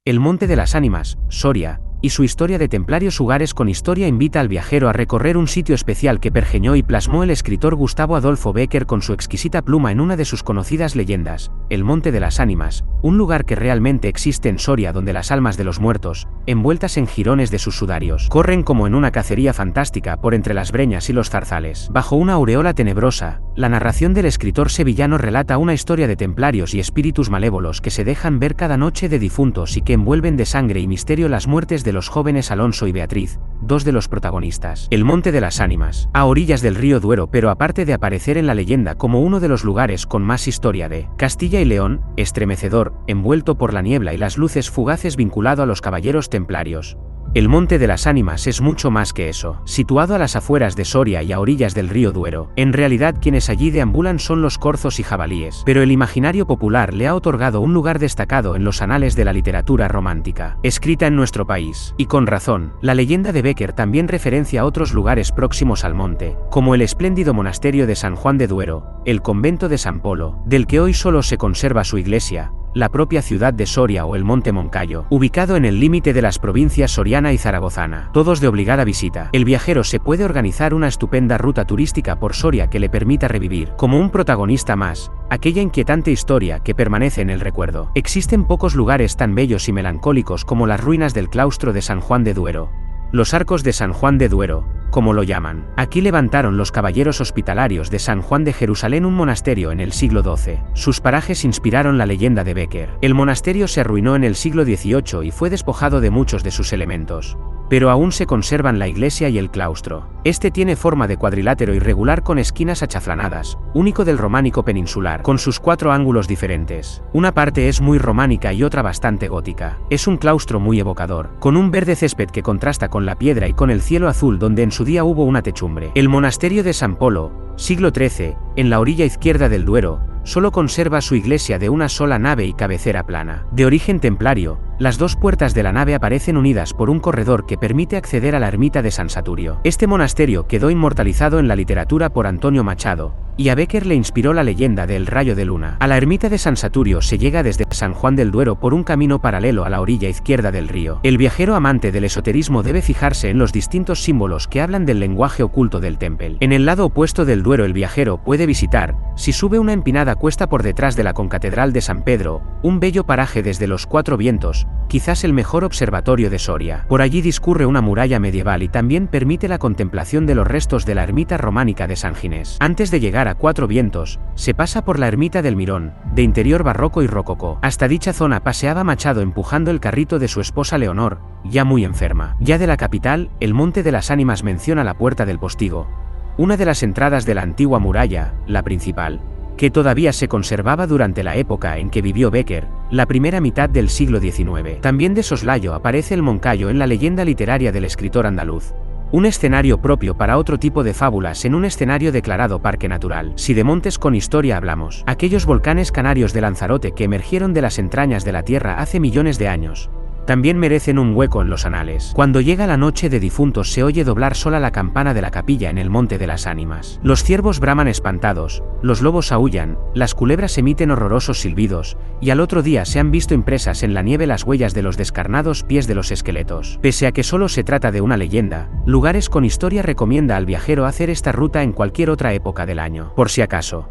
El Monte de las Ánimas, Soria, y su historia de templarios lugares con historia invita al viajero a recorrer un sitio especial que pergeñó y plasmó el escritor Gustavo Adolfo Bécquer con su exquisita pluma en una de sus conocidas leyendas, el Monte de las Ánimas, un lugar que realmente existe en Soria donde las almas de los muertos, envueltas en jirones de sus sudarios, corren como en una cacería fantástica por entre las breñas y los zarzales. Bajo una aureola tenebrosa, la narración del escritor sevillano relata una historia de templarios y espíritus malévolos que se dejan ver cada noche de difuntos y que envuelven de sangre y misterio las muertes de los jóvenes Alonso y Beatriz, dos de los protagonistas. El Monte de las Ánimas, a orillas del río Duero, pero aparte de aparecer en la leyenda como uno de los lugares con más historia de Castilla y León, estremecedor, envuelto por la niebla y las luces fugaces vinculado a los caballeros templarios. El Monte de las Ánimas es mucho más que eso. Situado a las afueras de Soria y a orillas del río Duero, en realidad quienes allí deambulan son los corzos y jabalíes, pero el imaginario popular le ha otorgado un lugar destacado en los anales de la literatura romántica, escrita en nuestro país. Y con razón, la leyenda de Bécquer también referencia a otros lugares próximos al monte, como el espléndido monasterio de San Juan de Duero, el convento de San Polo, del que hoy solo se conserva su iglesia, la propia ciudad de Soria o el Monte Moncayo, ubicado en el límite de las provincias soriana y zaragozana, todos de obligada visita. El viajero se puede organizar una estupenda ruta turística por Soria que le permita revivir, como un protagonista más, aquella inquietante historia que permanece en el recuerdo. Existen pocos lugares tan bellos y melancólicos como las ruinas del claustro de San Juan de Duero, los arcos de San Juan de Duero, como lo llaman. Aquí levantaron los caballeros hospitalarios de San Juan de Jerusalén un monasterio en el siglo XII. Sus parajes inspiraron la leyenda de Bécquer. El monasterio se arruinó en el siglo XVIII y fue despojado de muchos de sus elementos, pero aún se conservan la iglesia y el claustro. Este tiene forma de cuadrilátero irregular con esquinas achaflanadas, único del románico peninsular, con sus 4 ángulos diferentes. Una parte es muy románica y otra bastante gótica. Es un claustro muy evocador, con un verde césped que contrasta con la piedra y con el cielo azul donde en su día hubo una techumbre. El monasterio de San Polo, siglo XIII, en la orilla izquierda del Duero, solo conserva su iglesia de una sola nave y cabecera plana. De origen templario, las 2 puertas de la nave aparecen unidas por un corredor que permite acceder a la ermita de San Saturio. Este monasterio quedó inmortalizado en la literatura por Antonio Machado, y a Bécquer le inspiró la leyenda del rayo de luna. A la ermita de San Saturio se llega desde San Juan del Duero por un camino paralelo a la orilla izquierda del río. El viajero amante del esoterismo debe fijarse en los distintos símbolos que hablan del lenguaje oculto del temple. En el lado opuesto del Duero el viajero puede visitar, si sube una empinada cuesta por detrás de la concatedral de San Pedro, un bello paraje desde los 4 vientos, quizás el mejor observatorio de Soria. Por allí discurre una muralla medieval y también permite la contemplación de los restos de la ermita románica de San Ginés. Antes de llegar a 4 vientos, se pasa por la ermita del Mirón, de interior barroco y rococó. Hasta dicha zona paseaba Machado empujando el carrito de su esposa Leonor, ya muy enferma. Ya de la capital, el Monte de las Ánimas menciona la Puerta del Postigo, una de las entradas de la antigua muralla, la principal, que todavía se conservaba durante la época en que vivió Bécquer, la primera mitad del siglo XIX. También de soslayo aparece el Moncayo en la leyenda literaria del escritor andaluz. Un escenario propio para otro tipo de fábulas en un escenario declarado parque natural. Si de montes con historia hablamos, aquellos volcanes canarios de Lanzarote que emergieron de las entrañas de la tierra hace millones de años, también merecen un hueco en los anales. Cuando llega la noche de difuntos se oye doblar sola la campana de la capilla en el Monte de las Ánimas. Los ciervos braman espantados, los lobos aúllan, las culebras emiten horrorosos silbidos, y al otro día se han visto impresas en la nieve las huellas de los descarnados pies de los esqueletos. Pese a que solo se trata de una leyenda, Lugares con Historia recomienda al viajero hacer esta ruta en cualquier otra época del año. Por si acaso.